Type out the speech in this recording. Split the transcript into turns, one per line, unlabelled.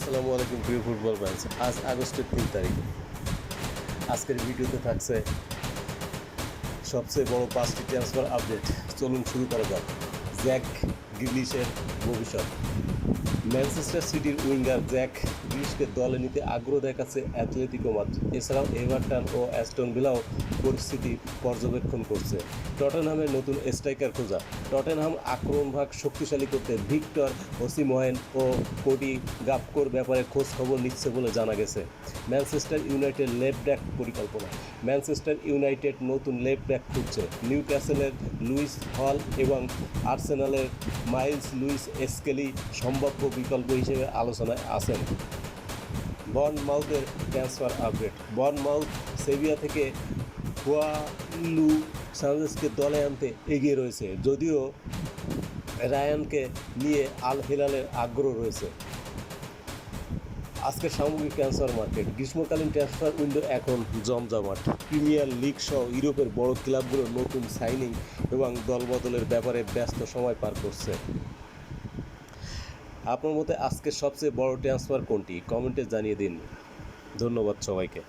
আসসালামু আলাইকুম প্রিয় ফুটবল ফ্যান্স। আজ আগস্টের 3 তারিখ। আজকের ভিডিওতে থাকছে সবচেয়ে বড় 5টি ট্রান্সফার আপডেট। চলুন শুরু করা যাক। জ্যাক গ্রিলিশের ভবিষ্যৎ। ম্যানচেস্টার সিটির উইঙ্গার জ্যাক গ্রিলিশকে দলে নিতে আগ্রহ দেখাচ্ছে অ্যাথলেটিকো মাদ্রিদ। এছাড়াও এভারটন ও অ্যাস্টন ভিলাও পরিস্থিতি পর্যবেক্ষণ করছে। টটেনহামের নতুন স্ট্রাইকার খোঁজা। টটেনহাম আক্রমণভাগ শক্তিশালী করতে ভিক্টর ওসিমহেন ও কোডি গাপকোর ব্যাপারে খোঁজ খবর নিচ্ছে বলে জানা গেছে। ম্যানচেস্টার ইউনাইটেড লেফট ব্যাক পরিকল্পনা। ম্যানচেস্টার ইউনাইটেড নতুন লেফট ব্যাক খুঁজছে। নিউক্যাসলের লুইস হল এবং আর্সেনালের মাইলস লুইস স্কেলি সম্ভাব্য বিকল্প হিসেবে আলোচনায় আছেন। বর্নমাউথের ট্রান্সফার আপডেট। বর্নমাউথ সেভিয়া থেকে হুয়ালু সানচেজকে দলে আনতে এগিয়ে রয়েছে, যদিও রায়ানকে নিয়ে আল হিলালের আগ্রহ রয়েছে। আজকের সামগ্রিক ট্রান্সফার মার্কেট। গ্রীষ্মকালীন ট্রান্সফার উইন্ডো এখন জমজমাট। প্রিমিয়ার লিগ সহ ইউরোপের বড় ক্লাবগুলো নতুন সাইনিং এবং দলবদলের ব্যাপারে ব্যস্ত সময় পার করছে। আপনার মতে আজকের সবচেয়ে বড় ট্রান্সফার কোনটি? কমেন্টে জানিয়ে দিন। ধন্যবাদ সবাইকে।